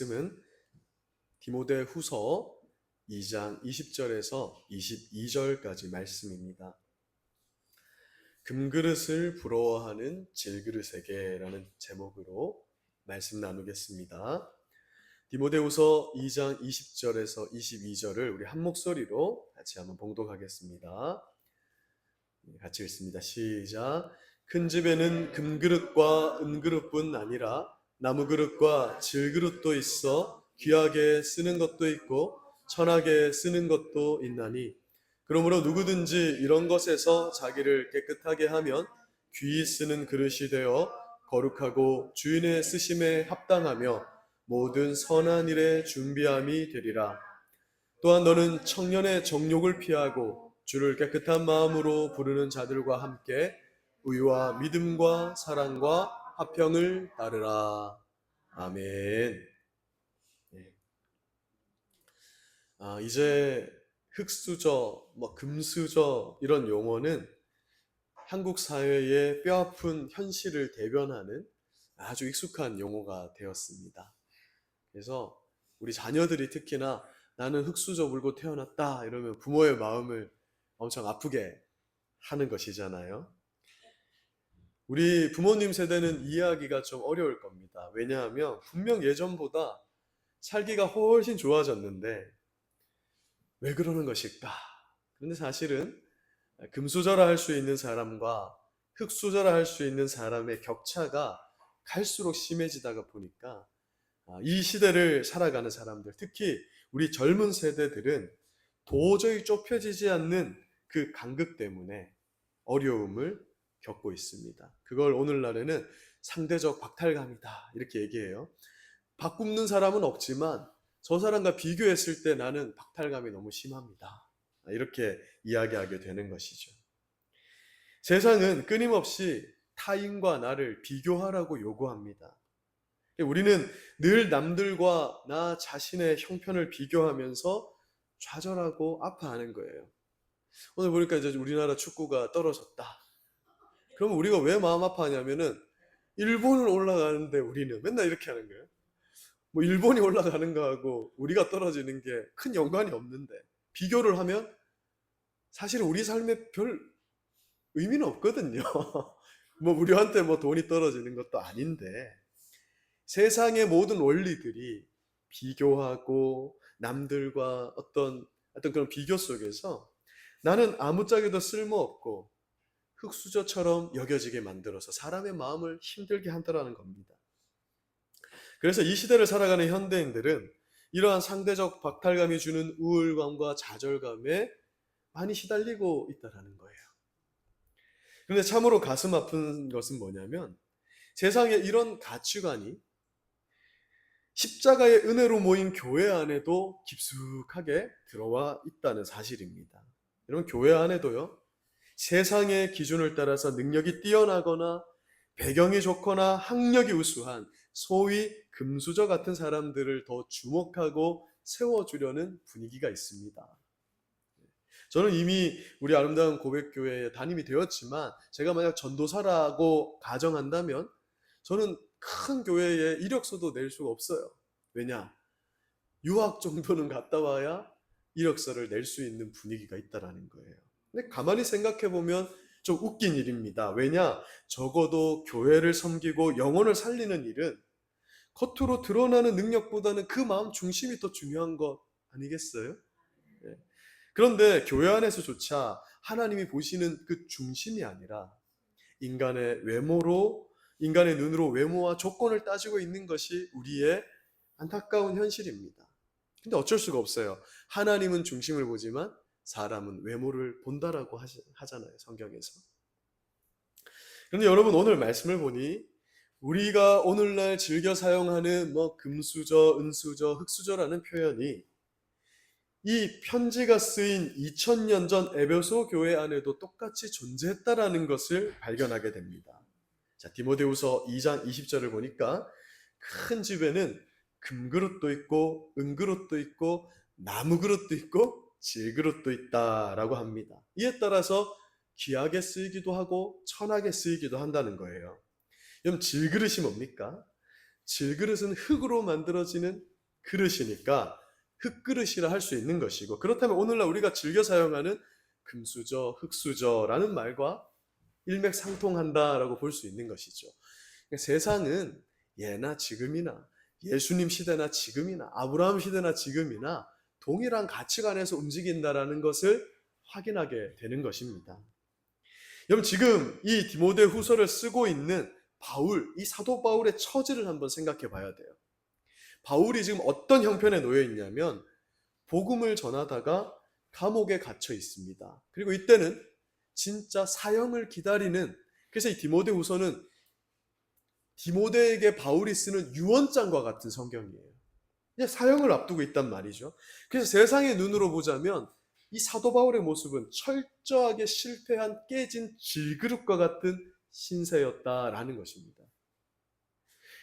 말씀은 디모데후서 2장 20절에서 22절까지 말씀입니다. 금그릇을 부러워하는 질그릇에게라는 제목으로 말씀 나누겠습니다. 디모데후서 2장 20절에서 22절을 우리 한 목소리로 같이 한번 봉독하겠습니다. 같이 읽습니다. 시작. 큰 집에는 금그릇과 은그릇뿐 아니라 나무그릇과 질그릇도 있어 귀하게 쓰는 것도 있고 천하게 쓰는 것도 있나니, 그러므로 누구든지 이런 것에서 자기를 깨끗하게 하면 귀히 쓰는 그릇이 되어 거룩하고 주인의 쓰심에 합당하며 모든 선한 일에 준비함이 되리라. 또한 너는 청년의 정욕을 피하고 주를 깨끗한 마음으로 부르는 자들과 함께 의와 믿음과 사랑과 화평을 따르라. 아멘. 이제 흙수저, 금수저 이런 용어는 한국 사회의 뼈아픈 현실을 대변하는 아주 익숙한 용어가 되었습니다. 그래서 우리 자녀들이 특히나 나는 흙수저 물고 태어났다 이러면 부모의 마음을 엄청 아프게 하는 것이잖아요. 우리 부모님 세대는 이해하기가 좀 어려울 겁니다. 왜냐하면 분명 예전보다 살기가 훨씬 좋아졌는데 왜 그러는 것일까? 그런데 사실은 금수저라 할 수 있는 사람과 흙수저라 할 수 있는 사람의 격차가 갈수록 심해지다가 보니까 이 시대를 살아가는 사람들, 특히 우리 젊은 세대들은 도저히 좁혀지지 않는 그 간극 때문에 어려움을 겪고 있습니다. 그걸 오늘날에는 상대적 박탈감이다 이렇게 얘기해요. 바꾸는 사람은 없지만 저 사람과 비교했을 때 나는 박탈감이 너무 심합니다. 이렇게 이야기하게 되는 것이죠. 세상은 끊임없이 타인과 나를 비교하라고 요구합니다. 우리는 늘 남들과 나 자신의 형편을 비교하면서 좌절하고 아파하는 거예요. 오늘 보니까 이제 우리나라 축구가 떨어졌다. 그럼 우리가 왜 마음 아파하냐면은 일본을 올라가는데 우리는 맨날 이렇게 하는 거예요. 일본이 올라가는 거하고 우리가 떨어지는 게 큰 연관이 없는데 비교를 하면 사실 우리 삶에 별 의미는 없거든요. 우리한테 돈이 떨어지는 것도 아닌데 세상의 모든 원리들이 비교하고 남들과 어떤 그런 비교 속에서 나는 아무짝에도 쓸모없고 흙수저처럼 여겨지게 만들어서 사람의 마음을 힘들게 한다는 겁니다. 그래서 이 시대를 살아가는 현대인들은 이러한 상대적 박탈감이 주는 우울감과 좌절감에 많이 시달리고 있다는 거예요. 그런데 참으로 가슴 아픈 것은 뭐냐면 세상에 이런 가치관이 십자가의 은혜로 모인 교회 안에도 깊숙하게 들어와 있다는 사실입니다. 여러분, 교회 안에도요, 세상의 기준을 따라서 능력이 뛰어나거나 배경이 좋거나 학력이 우수한 소위 금수저 같은 사람들을 더 주목하고 세워주려는 분위기가 있습니다. 저는 이미 우리 아름다운 고백교회에 담임이 되었지만 제가 만약 전도사라고 가정한다면 저는 큰 교회에 이력서도 낼 수가 없어요. 왜냐? 유학 정도는 갔다 와야 이력서를 낼 수 있는 분위기가 있다는 거예요. 근데 가만히 생각해 보면 좀 웃긴 일입니다. 왜냐? 적어도 교회를 섬기고 영혼을 살리는 일은 겉으로 드러나는 능력보다는 그 마음 중심이 더 중요한 것 아니겠어요? 그런데 교회 안에서조차 하나님이 보시는 그 중심이 아니라 인간의 눈으로 외모와 조건을 따지고 있는 것이 우리의 안타까운 현실입니다. 근데 어쩔 수가 없어요. 하나님은 중심을 보지만 사람은 외모를 본다라고 하잖아요, 성경에서. 그런데 여러분, 오늘 말씀을 보니 우리가 오늘날 즐겨 사용하는 금수저, 은수저, 흙수저라는 표현이 이 편지가 쓰인 2000년 전 에베소 교회 안에도 똑같이 존재했다라는 것을 발견하게 됩니다. 자, 디모데후서 2장 20절을 보니까 큰 집에는 금그릇도 있고 은그릇도 있고 나무그릇도 있고 질그릇도 있다라고 합니다. 이에 따라서 귀하게 쓰이기도 하고 천하게 쓰이기도 한다는 거예요. 그럼 질그릇이 뭡니까? 질그릇은 흙으로 만들어지는 그릇이니까 흙그릇이라 할 수 있는 것이고, 그렇다면 오늘날 우리가 즐겨 사용하는 금수저, 흙수저라는 말과 일맥상통한다라고 볼 수 있는 것이죠. 그러니까 세상은 예나 지금이나 예수님 시대나 지금이나 아브라함 시대나 지금이나 동일한 가치관에서 움직인다라는 것을 확인하게 되는 것입니다. 여러분, 지금 이 디모데 후서를 쓰고 있는 바울, 이 사도 바울의 처지를 한번 생각해 봐야 돼요. 바울이 지금 어떤 형편에 놓여 있냐면 복음을 전하다가 감옥에 갇혀 있습니다. 그리고 이때는 진짜 사형을 기다리는, 그래서 이 디모데 후서는 디모데에게 바울이 쓰는 유언장과 같은 성경이에요. 이제 사형을 앞두고 있단 말이죠. 그래서 세상의 눈으로 보자면 이 사도 바울의 모습은 철저하게 실패한 깨진 질그릇과 같은 신세였다라는 것입니다.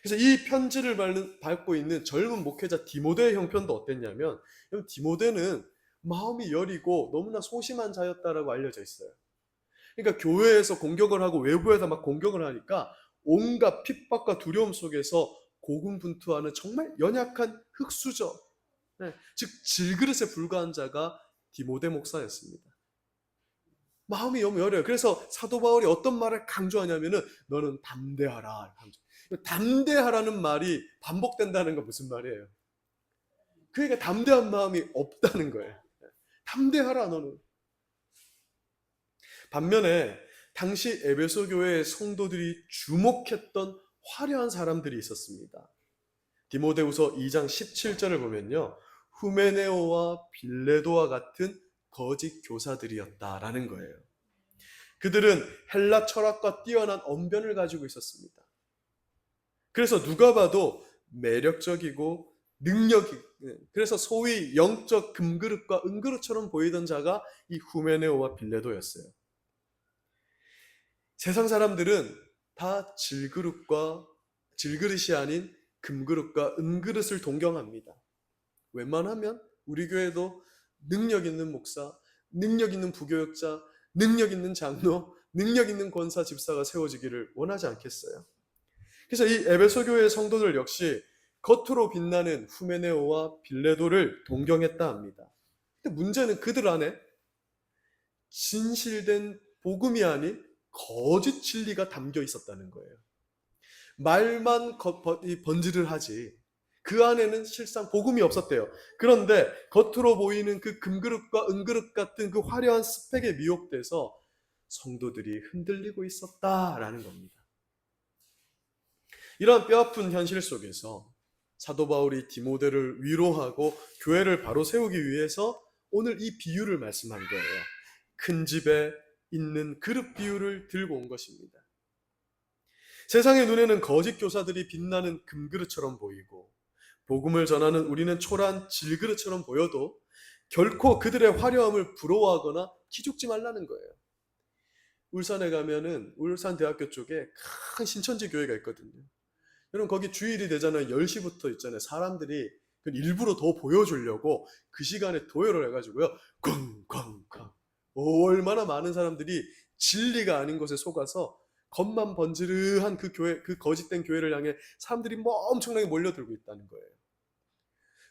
그래서 이 편지를 받고 있는 젊은 목회자 디모데의 형편도 어땠냐면, 디모데는 마음이 여리고 너무나 소심한 자였다라고 알려져 있어요. 그러니까 교회에서 공격을 하고 외부에서 막 공격을 하니까 온갖 핍박과 두려움 속에서 고군분투하는 정말 연약한 흙수저, 즉 질그릇에 불과한 자가 디모데 목사였습니다. 마음이 너무 여려요. 그래서 사도 바울이 어떤 말을 강조하냐면은 너는 담대하라. 담대하라는 말이 반복된다는 건 무슨 말이에요? 그러니까 담대한 마음이 없다는 거예요. 담대하라 너는. 반면에 당시 에베소 교회의 성도들이 주목했던 화려한 사람들이 있었습니다. 디모데후서 2장 17절을 보면요, 후메네오와 빌레도와 같은 거짓 교사들이었다라는 거예요. 그들은 헬라 철학과 뛰어난 언변을 가지고 있었습니다. 그래서 누가 봐도 매력적이고 능력이, 그래서 소위 영적 금그릇과 은그릇처럼 보이던 자가 이 후메네오와 빌레도였어요. 세상 사람들은 다 질그릇이 아닌 금그릇과 은그릇을 동경합니다. 웬만하면 우리 교회도 능력 있는 목사, 능력 있는 부교역자, 능력 있는 장로, 능력 있는 권사, 집사가 세워지기를 원하지 않겠어요? 그래서 이 에베소 교회의 성도들 역시 겉으로 빛나는 후메네오와 빌레도를 동경했다 합니다. 근데 문제는 그들 안에 진실된 복음이 아닌 거짓 진리가 담겨 있었다는 거예요. 말만 번지를 하지 그 안에는 실상 복음이 없었대요. 그런데 겉으로 보이는 그 금그릇과 은그릇 같은 그 화려한 스펙에 미혹돼서 성도들이 흔들리고 있었다라는 겁니다. 이러한 뼈아픈 현실 속에서 사도 바울이 디모데를 위로하고 교회를 바로 세우기 위해서 오늘 이 비유를 말씀한 거예요. 큰 집에 있는 그릇 비유를 들고 온 것입니다. 세상의 눈에는 거짓 교사들이 빛나는 금그릇처럼 보이고 복음을 전하는 우리는 초라한 질그릇처럼 보여도 결코 그들의 화려함을 부러워하거나 기죽지 말라는 거예요. 울산에 가면은 울산대학교 쪽에 큰 신천지 교회가 있거든요. 여러분 거기 주일이 되잖아요. 10시부터 있잖아요. 사람들이 일부러 더 보여주려고 그 시간에 도열을 해가지고요. 쾅쾅쾅. 얼마나 많은 사람들이 진리가 아닌 것에 속아서 겉만 번지르한 그 교회, 그 거짓된 교회를 향해 사람들이 뭐 엄청나게 몰려들고 있다는 거예요.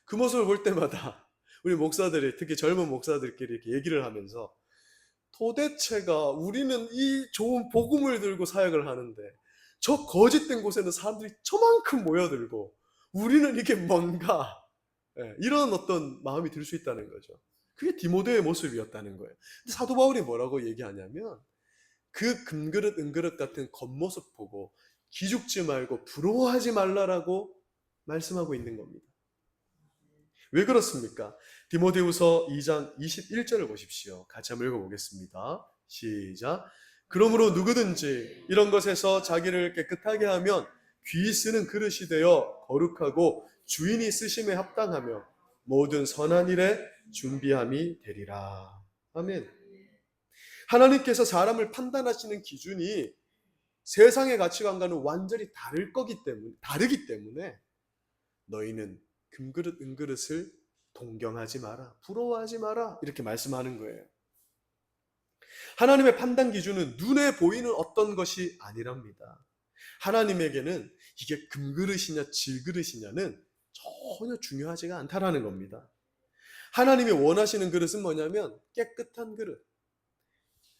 그 모습을 볼 때마다 우리 목사들이, 특히 젊은 목사들끼리 이렇게 얘기를 하면서 도대체가 우리는 이 좋은 복음을 들고 사역을 하는데 저 거짓된 곳에는 사람들이 저만큼 모여들고 우리는 이게 뭔가, 이런 어떤 마음이 들 수 있다는 거죠. 그게 디모데의 모습이었다는 거예요. 근데 사도 바울이 뭐라고 얘기하냐면 그 금그릇 은그릇 같은 겉모습 보고 기죽지 말고 부러워하지 말라라고 말씀하고 있는 겁니다. 왜 그렇습니까? 디모데후서 2장 21절을 보십시오. 같이 한번 읽어보겠습니다. 시작. 그러므로 누구든지 이런 것에서 자기를 깨끗하게 하면 귀 쓰는 그릇이 되어 거룩하고 주인이 쓰심에 합당하며 모든 선한 일에 준비함이 되리라. 아멘. 하나님께서 사람을 판단하시는 기준이 세상의 가치관과는 완전히 다르기 때문에 너희는 금그릇 은그릇을 동경하지 마라, 부러워하지 마라, 이렇게 말씀하는 거예요. 하나님의 판단 기준은 눈에 보이는 어떤 것이 아니랍니다. 하나님에게는 이게 금그릇이냐 질그릇이냐는 전혀 중요하지가 않다라는 겁니다. 하나님이 원하시는 그릇은 뭐냐면 깨끗한 그릇.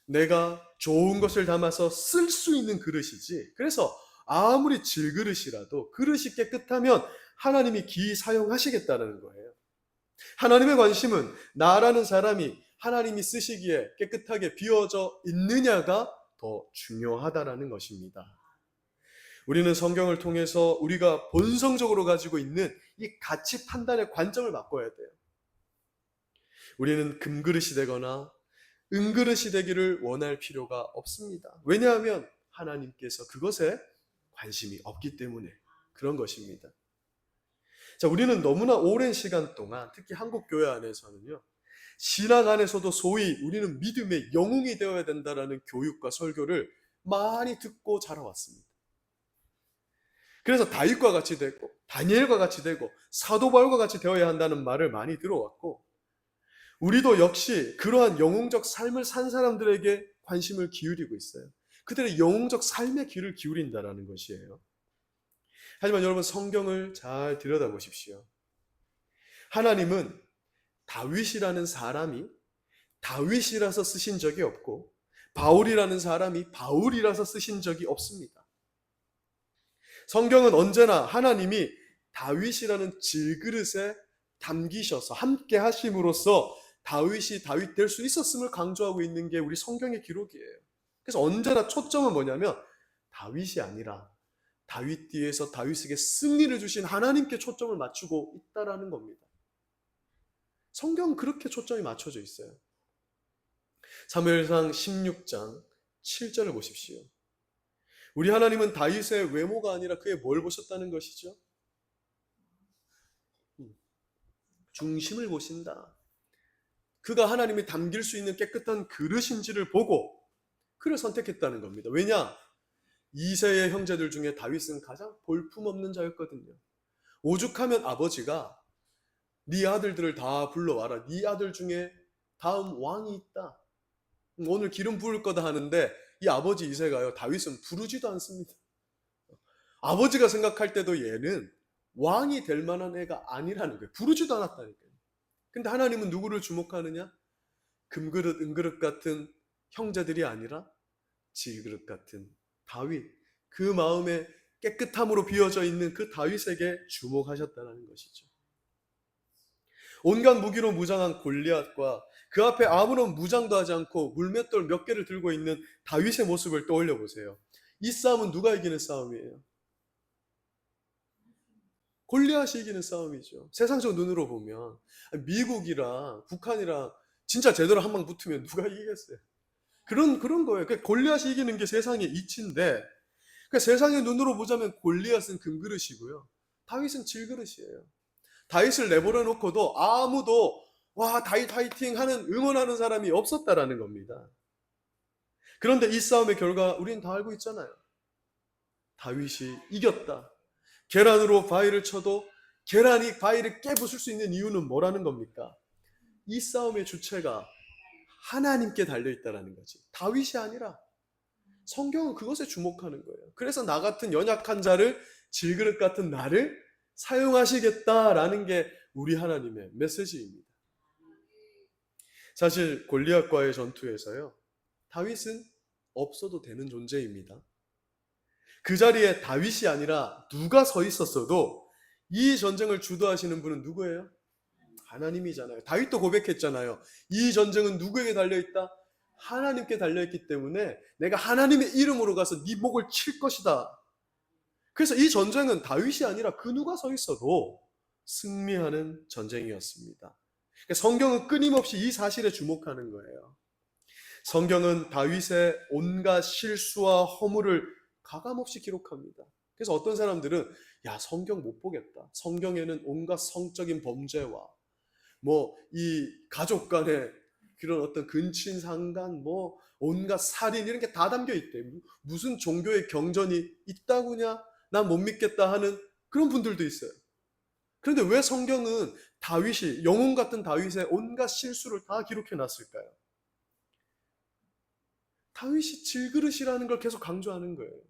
내가 좋은 것을 담아서 쓸 수 있는 그릇이지. 그래서 아무리 질그릇이라도 그릇이 깨끗하면 하나님이 기이 사용하시겠다는 거예요. 하나님의 관심은 나라는 사람이 하나님이 쓰시기에 깨끗하게 비워져 있느냐가 더 중요하다라는 것입니다. 우리는 성경을 통해서 우리가 본성적으로 가지고 있는 이 가치 판단의 관점을 바꿔야 돼요. 우리는 금그릇이 되거나 은그릇이 되기를 원할 필요가 없습니다. 왜냐하면 하나님께서 그것에 관심이 없기 때문에 그런 것입니다. 자, 우리는 너무나 오랜 시간 동안 특히 한국 교회 안에서는요, 신앙 안에서도 소위 우리는 믿음의 영웅이 되어야 된다라는 교육과 설교를 많이 듣고 자라왔습니다. 그래서 다윗과 같이 되고 다니엘과 같이 되고 사도 바울과 같이 되어야 한다는 말을 많이 들어왔고, 우리도 역시 그러한 영웅적 삶을 산 사람들에게 관심을 기울이고 있어요. 그들의 영웅적 삶에 귀를 기울인다라는 것이에요. 하지만 여러분, 성경을 잘 들여다보십시오. 하나님은 다윗이라는 사람이 다윗이라서 쓰신 적이 없고 바울이라는 사람이 바울이라서 쓰신 적이 없습니다. 성경은 언제나 하나님이 다윗이라는 질그릇에 담기셔서 함께 하심으로써 다윗이 다윗 될 수 있었음을 강조하고 있는 게 우리 성경의 기록이에요. 그래서 언제나 초점은 뭐냐면 다윗이 아니라 다윗 뒤에서 다윗에게 승리를 주신 하나님께 초점을 맞추고 있다라는 겁니다. 성경은 그렇게 초점이 맞춰져 있어요. 사무엘상 16장 7절을 보십시오. 우리 하나님은 다윗의 외모가 아니라 그의 뭘 보셨다는 것이죠? 중심을 보신다. 그가 하나님이 담길 수 있는 깨끗한 그릇인지를 보고 그를 선택했다는 겁니다. 왜냐? 이세의 형제들 중에 다윗은 가장 볼품없는 자였거든요. 오죽하면 아버지가 네 아들들을 다 불러와라. 네 아들 중에 다음 왕이 있다. 오늘 기름 부을 거다 하는데 이 아버지 이세가요, 다윗은 부르지도 않습니다. 아버지가 생각할 때도 얘는 왕이 될 만한 애가 아니라는 거예요. 부르지도 않았다니까요. 근데 하나님은 누구를 주목하느냐? 금그릇, 은그릇 같은 형제들이 아니라 질그릇 같은 다윗, 그 마음에 깨끗함으로 비어져 있는 그 다윗에게 주목하셨다는 것이죠. 온갖 무기로 무장한 골리앗과 그 앞에 아무런 무장도 하지 않고 물맷돌 몇 개를 들고 있는 다윗의 모습을 떠올려 보세요. 이 싸움은 누가 이기는 싸움이에요? 골리앗이 이기는 싸움이죠. 세상적 눈으로 보면 미국이랑 북한이랑 진짜 제대로 한 방 붙으면 누가 이기겠어요? 그런 거예요. 그러니까 골리앗이 이기는 게 세상의 이치인데, 그러니까 세상의 눈으로 보자면 골리앗은 금그릇이고요, 다윗은 질그릇이에요. 다윗을 내버려 놓고도 아무도 와 다윗 화이팅 하는 응원하는 사람이 없었다라는 겁니다. 그런데 이 싸움의 결과 우리는 다 알고 있잖아요. 다윗이 이겼다. 계란으로 바위를 쳐도 계란이 바위를 깨부술 수 있는 이유는 뭐라는 겁니까? 이 싸움의 주체가 하나님께 달려있다는 거지, 다윗이 아니라. 성경은 그것에 주목하는 거예요. 그래서 나 같은 연약한 자를, 질그릇 같은 나를 사용하시겠다라는 게 우리 하나님의 메시지입니다. 사실 골리앗과의 전투에서요, 다윗은 없어도 되는 존재입니다. 그 자리에 다윗이 아니라 누가 서 있었어도 이 전쟁을 주도하시는 분은 누구예요? 하나님이잖아요. 다윗도 고백했잖아요. 이 전쟁은 누구에게 달려있다? 하나님께 달려있기 때문에 내가 하나님의 이름으로 가서 네 목을 칠 것이다. 그래서 이 전쟁은 다윗이 아니라 그 누가 서 있어도 승리하는 전쟁이었습니다. 그러니까 성경은 끊임없이 이 사실에 주목하는 거예요. 성경은 다윗의 온갖 실수와 허물을 가감없이 기록합니다. 그래서 어떤 사람들은 야, 성경 못 보겠다. 성경에는 온갖 성적인 범죄와 이 가족 간의 그런 어떤 근친상간, 온갖 살인 이런 게 다 담겨 있대. 무슨 종교의 경전이 있다구냐? 난 못 믿겠다 하는 그런 분들도 있어요. 그런데 왜 성경은 다윗이, 영웅 같은 다윗의 온갖 실수를 다 기록해 놨을까요? 다윗이 질그릇이라는 걸 계속 강조하는 거예요.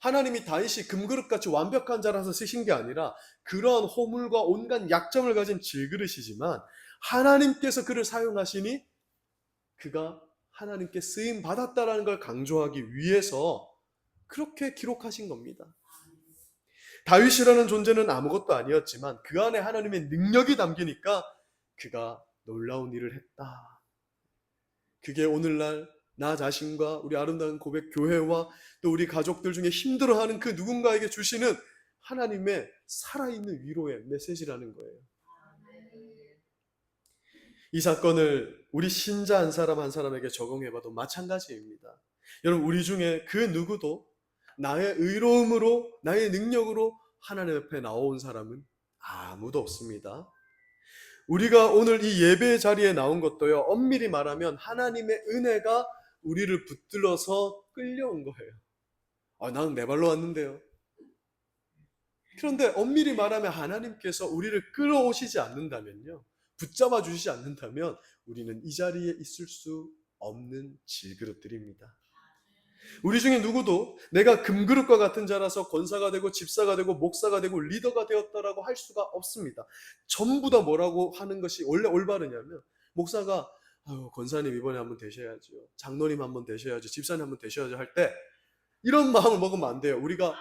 하나님이 다윗이 금그릇같이 완벽한 자라서 쓰신 게 아니라 그러한 허물과 온갖 약점을 가진 질그릇이지만 하나님께서 그를 사용하시니 그가 하나님께 쓰임 받았다라는 걸 강조하기 위해서 그렇게 기록하신 겁니다. 다윗이라는 존재는 아무것도 아니었지만 그 안에 하나님의 능력이 담기니까 그가 놀라운 일을 했다. 그게 오늘날 나 자신과 우리 아름다운 고백 교회와 또 우리 가족들 중에 힘들어하는 그 누군가에게 주시는 하나님의 살아있는 위로의 메시지라는 거예요. 이 사건을 우리 신자 한 사람 한 사람에게 적용해봐도 마찬가지입니다. 여러분, 우리 중에 그 누구도 나의 의로움으로, 나의 능력으로 하나님 앞에 나온 사람은 아무도 없습니다. 우리가 오늘 이 예배 자리에 나온 것도요, 엄밀히 말하면 하나님의 은혜가 우리를 붙들어서 끌려온 거예요. 나는 내 발로 왔는데요. 그런데 엄밀히 말하면 하나님께서 우리를 끌어오시지 않는다면요, 붙잡아 주시지 않는다면 우리는 이 자리에 있을 수 없는 질그릇들입니다. 우리 중에 누구도 내가 금그릇과 같은 자라서 권사가 되고 집사가 되고 목사가 되고 리더가 되었다라고 할 수가 없습니다. 전부 다 뭐라고 하는 것이 원래 올바르냐면, 목사가 권사님 이번에 한번 되셔야죠, 장로님 한번 되셔야죠, 집사님 한번 되셔야죠 할 때 이런 마음을 먹으면 안 돼요. 우리가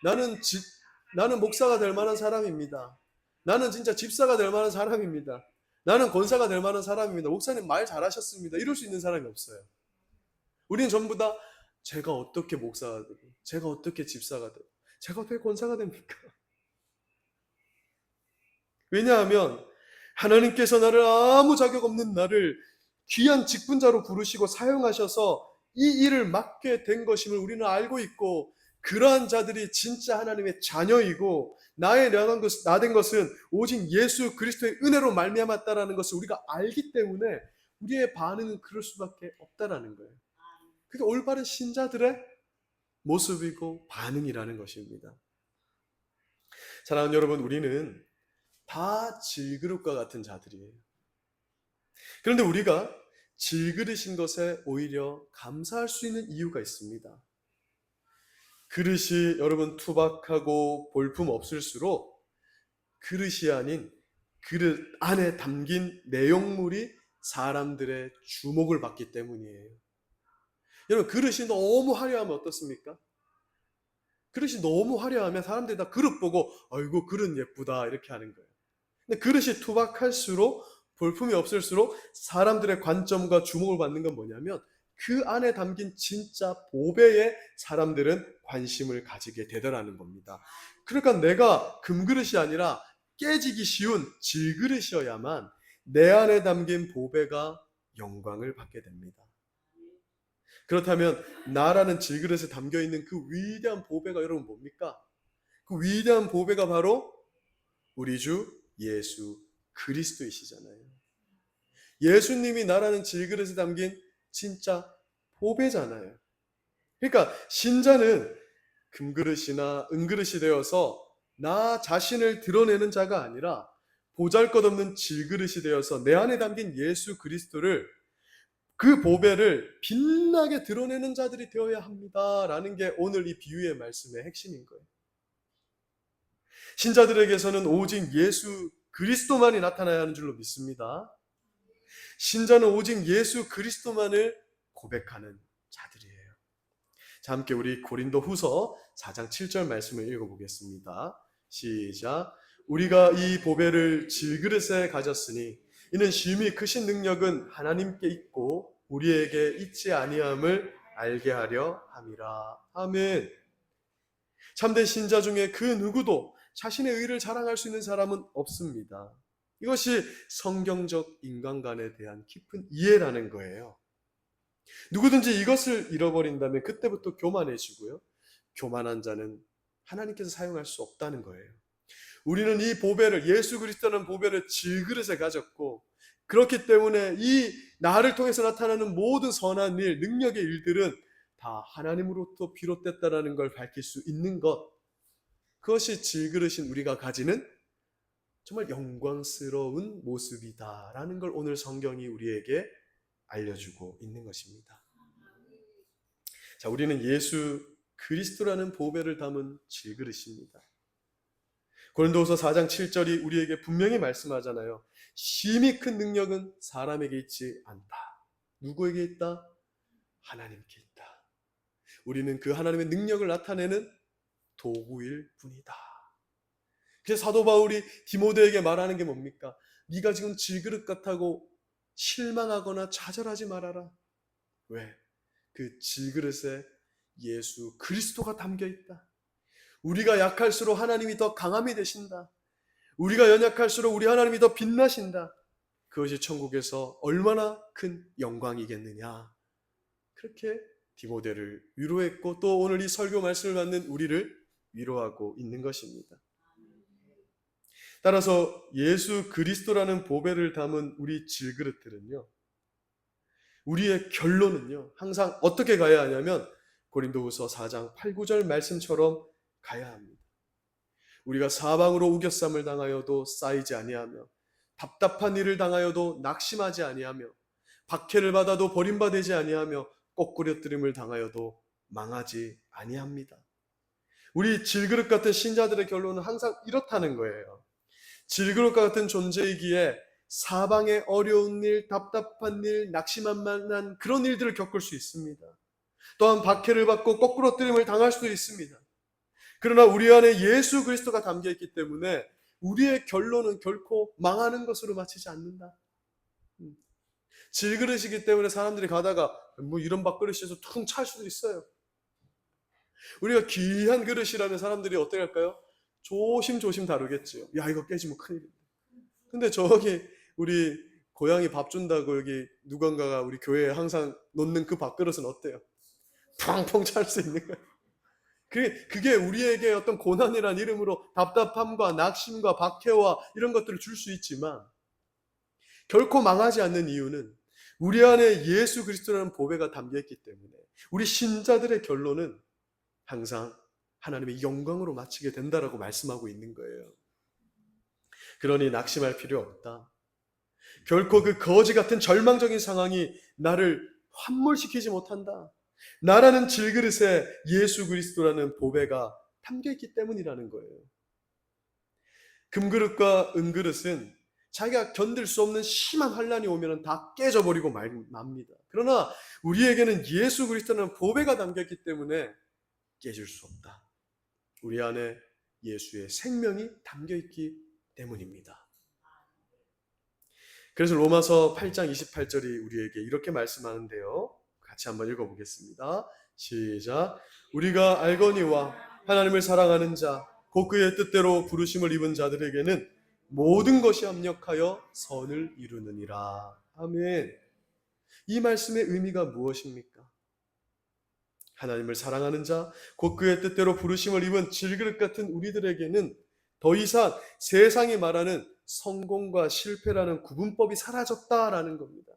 나는 목사가 될 만한 사람입니다. 나는 진짜 집사가 될 만한 사람입니다. 나는 권사가 될 만한 사람입니다. 목사님 말 잘하셨습니다. 이럴 수 있는 사람이 없어요. 우리는 전부 다 제가 어떻게 목사가 되고, 제가 어떻게 집사가 되고, 제가 어떻게 권사가 됩니까? 왜냐하면 하나님께서 나를, 아무 자격 없는 나를 귀한 직분자로 부르시고 사용하셔서 이 일을 맡게 된 것임을 우리는 알고 있고, 그러한 자들이 진짜 하나님의 자녀이고 나된 것은 오직 예수 그리스도의 은혜로 말미암았다라는 것을 우리가 알기 때문에 우리의 반응은 그럴 수밖에 없다라는 거예요. 그게 올바른 신자들의 모습이고 반응이라는 것입니다. 사랑하는 여러분, 우리는 다 질그릇과 같은 자들이에요. 그런데 우리가 질그릇인 것에 오히려 감사할 수 있는 이유가 있습니다. 그릇이 여러분 투박하고 볼품 없을수록 그릇이 아닌 그릇 안에 담긴 내용물이 사람들의 주목을 받기 때문이에요. 여러분, 그릇이 너무 화려하면 어떻습니까? 그릇이 너무 화려하면 사람들이 다 그릇 보고 아이고 그릇 예쁘다 이렇게 하는 거예요. 근데 그릇이 투박할수록, 볼품이 없을수록 사람들의 관점과 주목을 받는 건 뭐냐면 그 안에 담긴 진짜 보배에 사람들은 관심을 가지게 되더라는 겁니다. 그러니까 내가 금그릇이 아니라 깨지기 쉬운 질그릇이어야만 내 안에 담긴 보배가 영광을 받게 됩니다. 그렇다면 나라는 질그릇에 담겨있는 그 위대한 보배가 여러분 뭡니까? 그 위대한 보배가 바로 우리 주 예수 그리스도이시잖아요. 예수님이 나라는 질그릇에 담긴 진짜 보배잖아요. 그러니까 신자는 금그릇이나 은그릇이 되어서 나 자신을 드러내는 자가 아니라 보잘것없는 질그릇이 되어서 내 안에 담긴 예수 그리스도를, 그 보배를 빛나게 드러내는 자들이 되어야 합니다라는 게 오늘 이 비유의 말씀의 핵심인 거예요. 신자들에게서는 오직 예수 그리스도만이 나타나야 하는 줄로 믿습니다. 신자는 오직 예수 그리스도만을 고백하는 자들이에요. 자, 함께 우리 고린도 후서 4장 7절 말씀을 읽어보겠습니다. 시작. 우리가 이 보배를 질그릇에 가졌으니 이는 심히 크신 능력은 하나님께 있고 우리에게 있지 아니함을 알게 하려 함이라. 아멘. 참된 신자 중에 그 누구도 자신의 의를 자랑할 수 있는 사람은 없습니다. 이것이 성경적 인간관에 대한 깊은 이해라는 거예요. 누구든지 이것을 잃어버린다면 그때부터 교만해지고요, 교만한 자는 하나님께서 사용할 수 없다는 거예요. 우리는 이 보배를, 예수 그리스도라는 보배를 질그릇에 가졌고, 그렇기 때문에 이 나를 통해서 나타나는 모든 선한 일, 능력의 일들은 다 하나님으로부터 비롯됐다는 걸 밝힐 수 있는 것, 그것이 질그릇인 우리가 가지는 정말 영광스러운 모습이다라는 걸 오늘 성경이 우리에게 알려주고 있는 것입니다. 자, 우리는 예수 그리스도라는 보배를 담은 질그릇입니다. 고린도후서 4장 7절이 우리에게 분명히 말씀하잖아요. 심히 큰 능력은 사람에게 있지 않다. 누구에게 있다? 하나님께 있다. 우리는 그 하나님의 능력을 나타내는 도구일 뿐이다. 그래서 사도 바울이 디모데에게 말하는 게 뭡니까? 네가 지금 질그릇 같다고 실망하거나 좌절하지 말아라. 왜? 그 질그릇에 예수 그리스도가 담겨 있다. 우리가 약할수록 하나님이 더 강함이 되신다. 우리가 연약할수록 우리 하나님이 더 빛나신다. 그것이 천국에서 얼마나 큰 영광이겠느냐. 그렇게 디모데를 위로했고 또 오늘 이 설교 말씀을 받는 우리를 위로하고 있는 것입니다. 따라서 예수 그리스도라는 보배를 담은 우리 질그릇들은요, 우리의 결론은요, 항상 어떻게 가야 하냐면 고린도후서 4장 8, 9절 말씀처럼 가야 합니다. 우리가 사방으로 우겨쌈을 당하여도 쌓이지 아니하며 답답한 일을 당하여도 낙심하지 아니하며 박해를 받아도 버림받지 아니하며 꺾으려뜨림을 당하여도 망하지 아니합니다. 우리 질그릇 같은 신자들의 결론은 항상 이렇다는 거예요. 질그릇과 같은 존재이기에 사방의 어려운 일, 답답한 일, 낙심할 만한 그런 일들을 겪을 수 있습니다. 또한 박해를 받고 거꾸로뜨림을 당할 수도 있습니다. 그러나 우리 안에 예수 그리스도가 담겨있기 때문에 우리의 결론은 결코 망하는 것으로 마치지 않는다. 질그릇이기 때문에 사람들이 가다가 뭐 이런 밥그릇에서 퉁 찰 수도 있어요. 우리가 귀한 그릇이라면 사람들이 어떻게 할까요? 조심조심 다루겠지요. 야, 이거 깨지면 큰일인데. 근데 저기 우리 고양이 밥 준다고 여기 누군가가 우리 교회에 항상 놓는 그 밥그릇은 어때요? 팡팡 찰 수 있는 거예요. 그게 우리에게 어떤 고난이란 이름으로 답답함과 낙심과 박해와 이런 것들을 줄 수 있지만 결코 망하지 않는 이유는 우리 안에 예수 그리스도라는 보배가 담겨있기 때문에 우리 신자들의 결론은 항상 하나님의 영광으로 마치게 된다라고 말씀하고 있는 거예요. 그러니 낙심할 필요 없다. 결코 그 거지 같은 절망적인 상황이 나를 환몰시키지 못한다. 나라는 질그릇에 예수 그리스도라는 보배가 담겨있기 때문이라는 거예요. 금그릇과 은그릇은 자기가 견딜 수 없는 심한 환란이 오면 다 깨져버리고 맙니다. 그러나 우리에게는 예수 그리스도라는 보배가 담겼기 때문에 깨질 수 없다. 우리 안에 예수의 생명이 담겨있기 때문입니다. 그래서 로마서 8장 28절이 우리에게 이렇게 말씀하는데요. 같이 한번 읽어보겠습니다. 시작. 우리가 알거니와 하나님을 사랑하는 자, 곧 그의 뜻대로 부르심을 입은 자들에게는 모든 것이 합력하여 선을 이루느니라. 아멘. 이 말씀의 의미가 무엇입니까? 하나님을 사랑하는 자, 곧 그의 뜻대로 부르심을 입은 질그릇 같은 우리들에게는 더 이상 세상이 말하는 성공과 실패라는 구분법이 사라졌다라는 겁니다.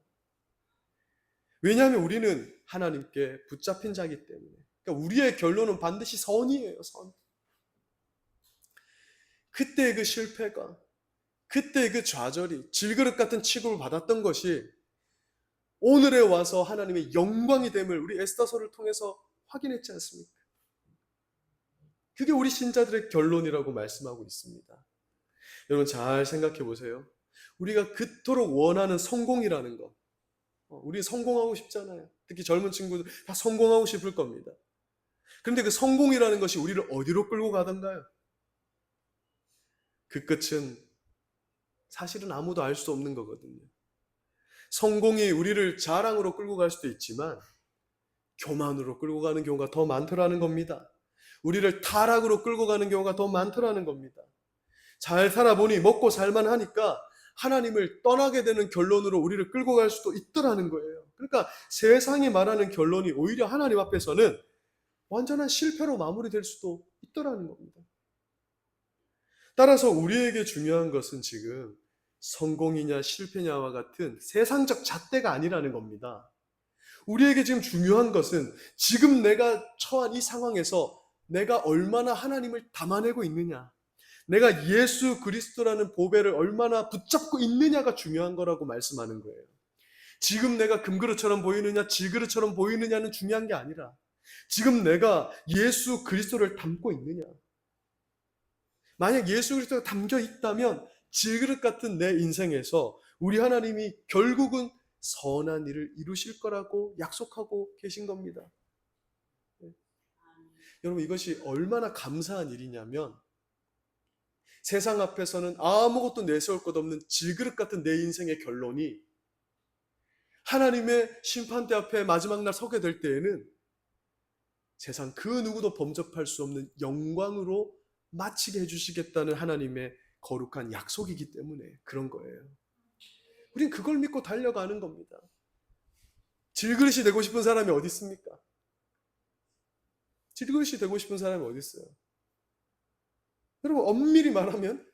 왜냐하면 우리는 하나님께 붙잡힌 자이기 때문에. 그러니까 우리의 결론은 반드시 선이에요. 선. 그때의 그 실패가, 그때의 그 좌절이, 질그릇 같은 취급을 받았던 것이 오늘에 와서 하나님의 영광이 됨을 우리 에스더서를 통해서 확인했지 않습니까? 그게 우리 신자들의 결론이라고 말씀하고 있습니다. 여러분 잘 생각해 보세요. 우리가 그토록 원하는 성공이라는 것, 우리 성공하고 싶잖아요. 특히 젊은 친구들 다 성공하고 싶을 겁니다. 그런데 그 성공이라는 것이 우리를 어디로 끌고 가던가요? 그 끝은 사실은 아무도 알 수 없는 거거든요. 성공이 우리를 자랑으로 끌고 갈 수도 있지만 교만으로 끌고 가는 경우가 더 많더라는 겁니다. 우리를 타락으로 끌고 가는 경우가 더 많더라는 겁니다. 잘 살아보니 먹고 살만 하니까 하나님을 떠나게 되는 결론으로 우리를 끌고 갈 수도 있더라는 거예요. 그러니까 세상이 말하는 결론이 오히려 하나님 앞에서는 완전한 실패로 마무리될 수도 있더라는 겁니다. 따라서 우리에게 중요한 것은 지금 성공이냐 실패냐와 같은 세상적 잣대가 아니라는 겁니다. 우리에게 지금 중요한 것은 지금 내가 처한 이 상황에서 내가 얼마나 하나님을 담아내고 있느냐, 내가 예수 그리스도라는 보배를 얼마나 붙잡고 있느냐가 중요한 거라고 말씀하는 거예요. 지금 내가 금그릇처럼 보이느냐 질그릇처럼 보이느냐는 중요한 게 아니라 지금 내가 예수 그리스도를 담고 있느냐? 만약 예수 그리스도가 담겨 있다면 질그릇 같은 내 인생에서 우리 하나님이 결국은 선한 일을 이루실 거라고 약속하고 계신 겁니다. 여러분, 이것이 얼마나 감사한 일이냐면 세상 앞에서는 아무것도 내세울 것 없는 질그릇 같은 내 인생의 결론이 하나님의 심판대 앞에 마지막 날 서게 될 때에는 세상 그 누구도 범접할 수 없는 영광으로 마치게 해주시겠다는 하나님의 거룩한 약속이기 때문에 그런 거예요. 우린 그걸 믿고 달려가는 겁니다. 질그릇이 되고 싶은 사람이 어디 있습니까? 질그릇이 되고 싶은 사람이 어디 있어요? 여러분, 엄밀히 말하면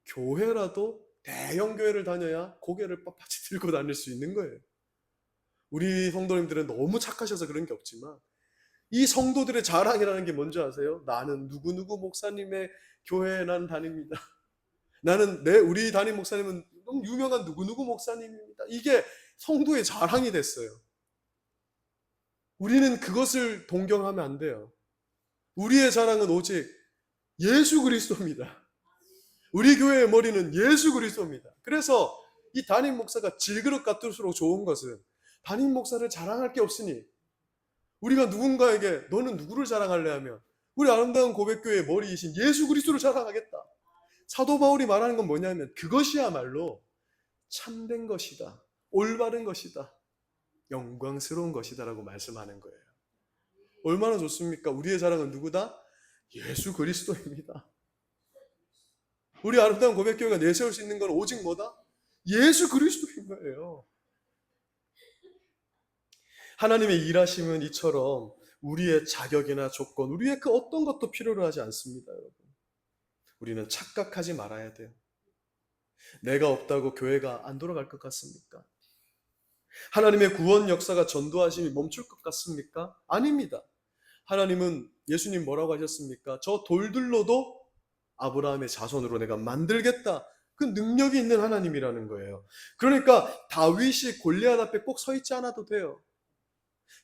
교회라도 대형 교회를 다녀야 고개를 빳빳이 들고 다닐 수 있는 거예요. 우리 성도님들은 너무 착하셔서 그런 게 없지만 이 성도들의 자랑이라는 게 뭔지 아세요? 나는 누구누구 목사님의 교회에 난 다닙니다. 나는 우리 담임 목사님은 너무 유명한 누구누구 목사님입니다. 이게 성도의 자랑이 됐어요. 우리는 그것을 동경하면 안 돼요. 우리의 자랑은 오직 예수 그리스도입니다. 우리 교회의 머리는 예수 그리스도입니다. 그래서 이 담임 목사가 질그릇 같을수록 좋은 것은 담임 목사를 자랑할 게 없으니 우리가 누군가에게 너는 누구를 자랑할래 하면 우리 아름다운 고백교회의 머리이신 예수 그리스도를 자랑하겠다. 사도 바울이 말하는 건 뭐냐면 그것이야말로 참된 것이다. 올바른 것이다. 영광스러운 것이다 라고 말씀하는 거예요. 얼마나 좋습니까? 우리의 자랑은 누구다? 예수 그리스도입니다. 우리 아름다운 고백교회가 내세울 수 있는 건 오직 뭐다? 예수 그리스도인 거예요. 하나님의 일하심은 이처럼 우리의 자격이나 조건, 우리의 그 어떤 것도 필요로 하지 않습니다, 여러분. 우리는 착각하지 말아야 돼요. 내가 없다고 교회가 안 돌아갈 것 같습니까? 하나님의 구원 역사가 전도하심이 멈출 것 같습니까? 아닙니다. 하나님은 예수님 뭐라고 하셨습니까? 저 돌들로도 아브라함의 자손으로 내가 만들겠다. 그 능력이 있는 하나님이라는 거예요. 그러니까 다윗이 골리앗 앞에 꼭 서 있지 않아도 돼요.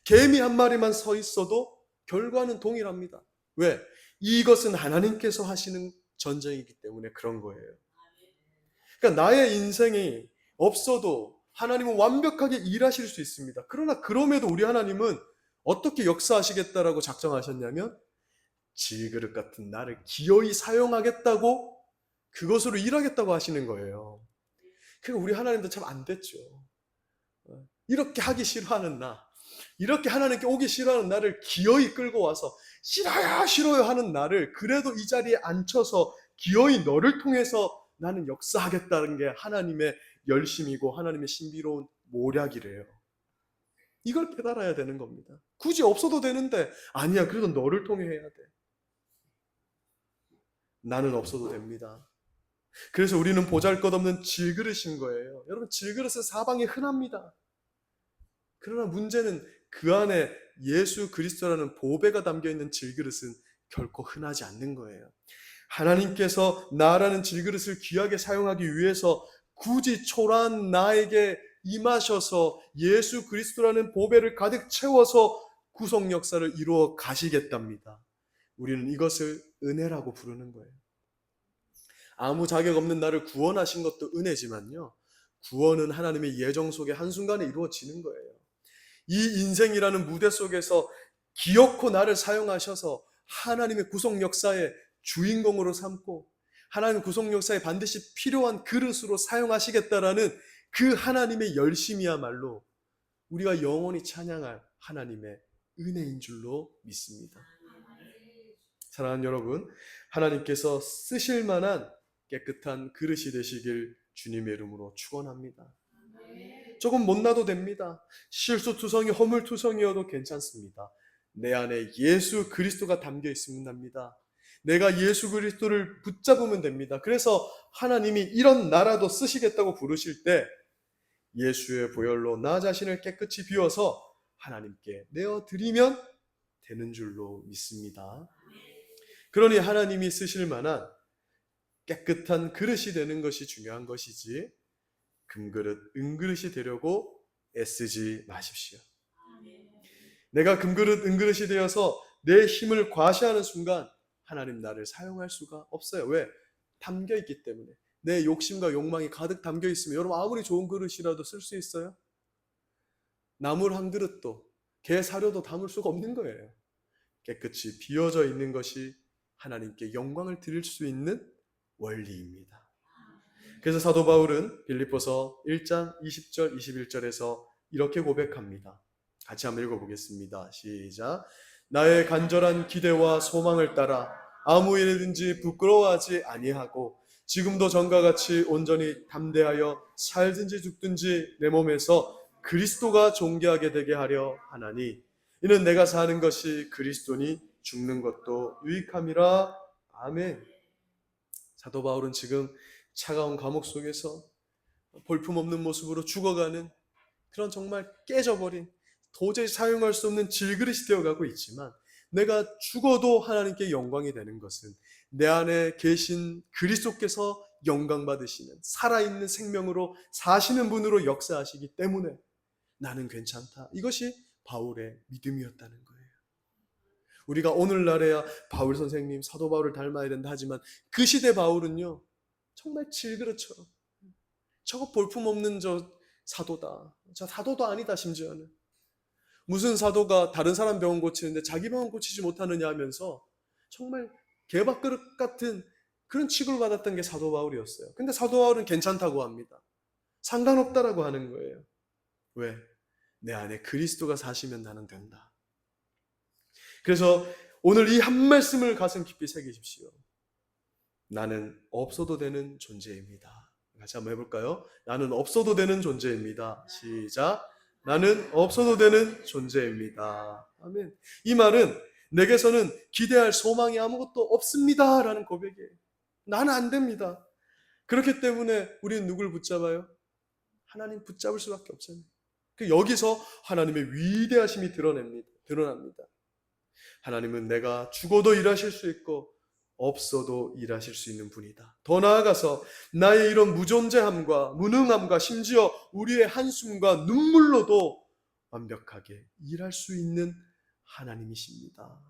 개미 한 마리만 서 있어도 결과는 동일합니다. 왜? 이것은 하나님께서 하시는 전쟁이기 때문에 그런 거예요. 그러니까 나의 인생이 없어도 하나님은 완벽하게 일하실 수 있습니다. 그러나 그럼에도 우리 하나님은 어떻게 역사하시겠다라고 작정하셨냐면 질그릇 같은 나를 기어이 사용하겠다고 그것으로 일하겠다고 하시는 거예요. 그러니까 우리 하나님도 참 안 됐죠. 이렇게 하기 싫어하는 나, 이렇게 하나님께 오기 싫어하는 나를 기어이 끌고 와서 싫어요 싫어요 하는 나를 그래도 이 자리에 앉혀서 기어이 너를 통해서 나는 역사하겠다는 게 하나님의 열심이고 하나님의 신비로운 모략이래요. 이걸 깨달아야 되는 겁니다. 굳이 없어도 되는데 아니야, 그래도 너를 통해 해야 돼. 나는 없어도 됩니다. 그래서 우리는 보잘것없는 질그릇인 거예요. 여러분, 질그릇은 사방에 흔합니다. 그러나 문제는 그 안에 예수 그리스도라는 보배가 담겨있는 질그릇은 결코 흔하지 않는 거예요. 하나님께서 나라는 질그릇을 귀하게 사용하기 위해서 굳이 초라한 나에게 임하셔서 예수 그리스도라는 보배를 가득 채워서 구속 역사를 이루어 가시겠답니다. 우리는 이것을 은혜라고 부르는 거예요. 아무 자격 없는 나를 구원하신 것도 은혜지만요, 구원은 하나님의 예정 속에 한순간에 이루어지는 거예요. 이 인생이라는 무대 속에서 기어코 나를 사용하셔서 하나님의 구속 역사의 주인공으로 삼고 하나님 구속 역사에 반드시 필요한 그릇으로 사용하시겠다라는 그 하나님의 열심이야말로 우리가 영원히 찬양할 하나님의 은혜인 줄로 믿습니다. 사랑하는 여러분, 하나님께서 쓰실 만한 깨끗한 그릇이 되시길 주님의 이름으로 축원합니다. 조금 못나도 됩니다. 실수투성이 허물투성이어도 괜찮습니다. 내 안에 예수 그리스도가 담겨 있으면 됩니다. 내가 예수 그리스도를 붙잡으면 됩니다. 그래서 하나님이 이런 나라도 쓰시겠다고 부르실 때 예수의 보혈로 나 자신을 깨끗이 비워서 하나님께 내어드리면 되는 줄로 믿습니다. 그러니 하나님이 쓰실 만한 깨끗한 그릇이 되는 것이 중요한 것이지 금그릇, 은그릇이 되려고 애쓰지 마십시오. 내가 금그릇 은그릇이 되어서 내 힘을 과시하는 순간 하나님 나를 사용할 수가 없어요. 왜? 담겨 있기 때문에. 내 욕심과 욕망이 가득 담겨 있으면 여러분 아무리 좋은 그릇이라도 쓸 수 있어요? 나물 한 그릇도 게 사료도 담을 수가 없는 거예요. 깨끗이 비워져 있는 것이 하나님께 영광을 드릴 수 있는 원리입니다. 그래서 사도 바울은 빌립보서 1장 20절 21절에서 이렇게 고백합니다. 같이 한번 읽어보겠습니다. 시작. 나의 간절한 기대와 소망을 따라 아무 일이든지 부끄러워하지 아니하고 지금도 전과 같이 온전히 담대하여 살든지 죽든지 내 몸에서 그리스도가 존귀하게 되게 하려 하나니 이는 내가 사는 것이 그리스도니 죽는 것도 유익함이라. 아멘. 사도 바울은 지금 차가운 감옥 속에서 볼품없는 모습으로 죽어가는 그런 정말 깨져버린 도저히 사용할 수 없는 질그릇이 되어가고 있지만 내가 죽어도 하나님께 영광이 되는 것은 내 안에 계신 그리스도께서 영광 받으시는 살아있는 생명으로 사시는 분으로 역사하시기 때문에 나는 괜찮다. 이것이 바울의 믿음이었다는 거예요. 우리가 오늘날에야 바울 선생님, 사도 바울을 닮아야 된다 하지만 그 시대 바울은요 정말 질그릇처럼 저거 볼품없는 저 사도다. 저 사도도 아니다. 심지어는 무슨 사도가 다른 사람 병원 고치는데 자기 병원 고치지 못하느냐 하면서 정말 개밥그릇 같은 그런 취급을 받았던 게 사도 바울이었어요. 근데 사도 바울은 괜찮다고 합니다. 상관없다라고 하는 거예요. 왜? 내 안에 그리스도가 사시면 나는 된다. 그래서 오늘 이 한 말씀을 가슴 깊이 새기십시오. 나는 없어도 되는 존재입니다. 같이 한번 해볼까요? 나는 없어도 되는 존재입니다. 시작. 나는 없어도 되는 존재입니다. 아멘. 이 말은 내게서는 기대할 소망이 아무것도 없습니다 라는 고백이에요. 나는 안 됩니다. 그렇기 때문에 우리는 누굴 붙잡아요? 하나님 붙잡을 수밖에 없잖아요. 여기서 하나님의 위대하심이 드러납니다. 하나님은 내가 죽어도 일하실 수 있고 없어도 일하실 수 있는 분이다. 더 나아가서 나의 이런 무존재함과 무능함과 심지어 우리의 한숨과 눈물로도 완벽하게 일할 수 있는 하나님이십니다.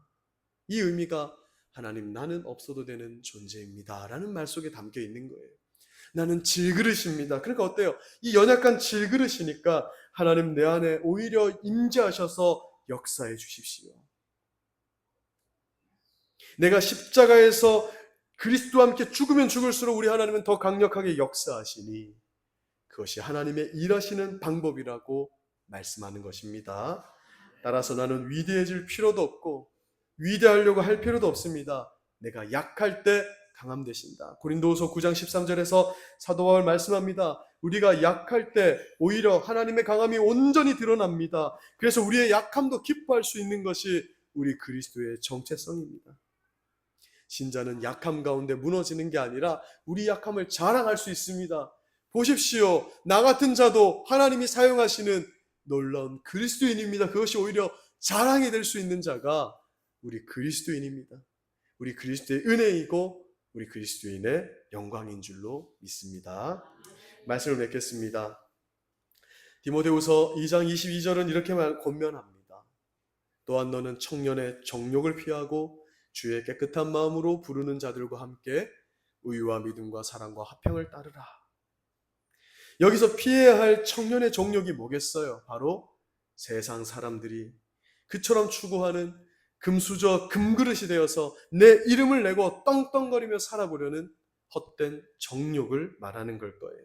이 의미가 하나님 나는 없어도 되는 존재입니다 라는 말 속에 담겨 있는 거예요. 나는 질그릇입니다. 그러니까 어때요? 이 연약한 질그릇이니까 하나님 내 안에 오히려 임재하셔서 역사해 주십시오. 내가 십자가에서 그리스도와 함께 죽으면 죽을수록 우리 하나님은 더 강력하게 역사하시니 그것이 하나님의 일하시는 방법이라고 말씀하는 것입니다. 따라서 나는 위대해질 필요도 없고 위대하려고 할 필요도 없습니다. 내가 약할 때 강함 되신다. 고린도후서 9장 13절에서 사도 바울 말씀합니다. 우리가 약할 때 오히려 하나님의 강함이 온전히 드러납니다. 그래서 우리의 약함도 기뻐할 수 있는 것이 우리 그리스도의 정체성입니다. 신자는 약함 가운데 무너지는 게 아니라 우리 약함을 자랑할 수 있습니다. 보십시오. 나 같은 자도 하나님이 사용하시는 놀라운 그리스도인입니다. 그것이 오히려 자랑이 될 수 있는 자가 우리 그리스도인입니다. 우리 그리스도의 은혜이고 우리 그리스도인의 영광인 줄로 믿습니다. 말씀을 맺겠습니다. 디모데후서 2장 22절은 이렇게 권면합니다. 또한 너는 청년의 정욕을 피하고 주의 깨끗한 마음으로 부르는 자들과 함께 의와 믿음과 사랑과 화평을 따르라. 여기서 피해야 할 청년의 정욕이 뭐겠어요? 바로 세상 사람들이 그처럼 추구하는 금수저 금그릇이 되어서 내 이름을 내고 떵떵거리며 살아보려는 헛된 정욕을 말하는 걸 거예요.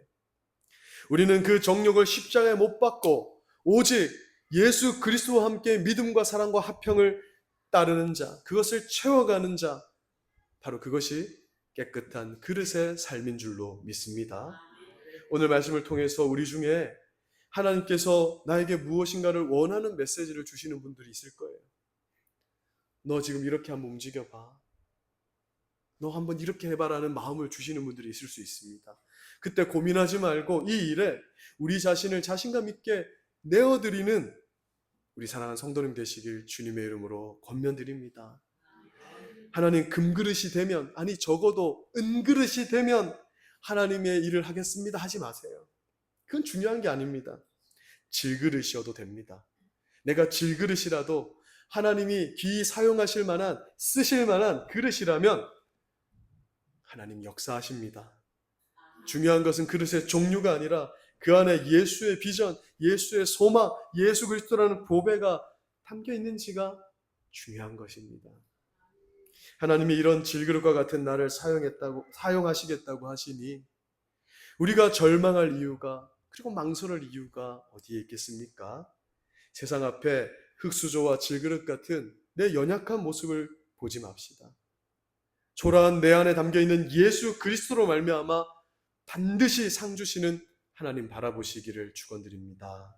우리는 그 정욕을 십자가에 못 박고 오직 예수 그리스도와 함께 믿음과 사랑과 화평을 따르는 자, 그것을 채워가는 자, 바로 그것이 깨끗한 그릇의 삶인 줄로 믿습니다. 오늘 말씀을 통해서 우리 중에 하나님께서 나에게 무엇인가를 원하는 메시지를 주시는 분들이 있을 거예요. 너 지금 이렇게 한번 움직여봐. 너 한번 이렇게 해봐라는 마음을 주시는 분들이 있을 수 있습니다. 그때 고민하지 말고 이 일에 우리 자신을 자신감 있게 내어드리는 우리 사랑하는 성도님 되시길 주님의 이름으로 권면드립니다. 하나님 금그릇이 되면, 아니 적어도 은그릇이 되면 하나님의 일을 하겠습니다 하지 마세요. 그건 중요한 게 아닙니다. 질그릇이어도 됩니다. 내가 질그릇이라도 하나님이 귀히 사용하실 만한, 쓰실 만한 그릇이라면 하나님 역사하십니다. 중요한 것은 그릇의 종류가 아니라 그 안에 예수의 비전, 예수의 소망, 예수 그리스도라는 보배가 담겨 있는지가 중요한 것입니다. 하나님이 이런 질그릇과 같은 나를 사용하시겠다고 하시니 우리가 절망할 이유가, 그리고 망설일 이유가 어디에 있겠습니까? 세상 앞에 흙수저와 질그릇 같은 내 연약한 모습을 보지 맙시다. 초라한 내 안에 담겨있는 예수 그리스도로 말미암아 반드시 상 주시는 하나님 바라보시기를 축원드립니다.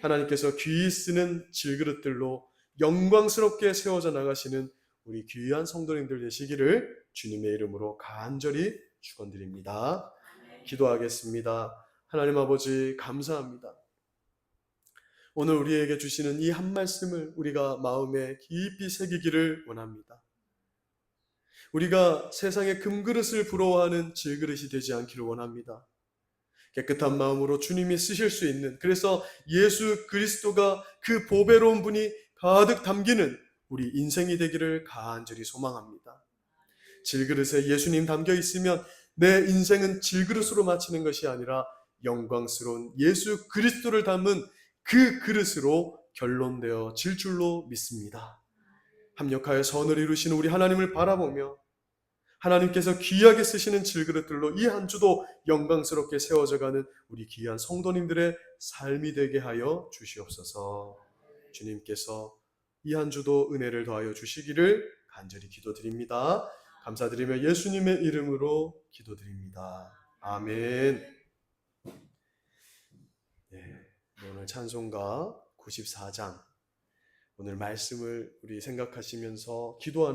하나님께서 귀히 쓰는 질그릇들로 영광스럽게 세워져 나가시는 우리 귀한 성도님들 되시기를 주님의 이름으로 간절히 축원드립니다. 기도하겠습니다. 하나님 아버지 감사합니다. 오늘 우리에게 주시는 이 한 말씀을 우리가 마음에 깊이 새기기를 원합니다. 우리가 세상의 금그릇을 부러워하는 질그릇이 되지 않기를 원합니다. 깨끗한 마음으로 주님이 쓰실 수 있는, 그래서 예수 그리스도가 그 보배로운 분이 가득 담기는 우리 인생이 되기를 간절히 소망합니다. 질그릇에 예수님 담겨 있으면 내 인생은 질그릇으로 마치는 것이 아니라 영광스러운 예수 그리스도를 담은 그 그릇으로 결론되어 질 줄로 믿습니다. 합력하여 선을 이루시는 우리 하나님을 바라보며 하나님께서 귀하게 쓰시는 질그릇들로 이 한 주도 영광스럽게 세워져가는 우리 귀한 성도님들의 삶이 되게 하여 주시옵소서. 주님께서 이 한 주도 은혜를 더하여 주시기를 간절히 기도드립니다. 감사드리며 예수님의 이름으로 기도드립니다. 아멘. 네, 오늘 찬송가 94장, 오늘 말씀을 우리 생각하시면서 기도하는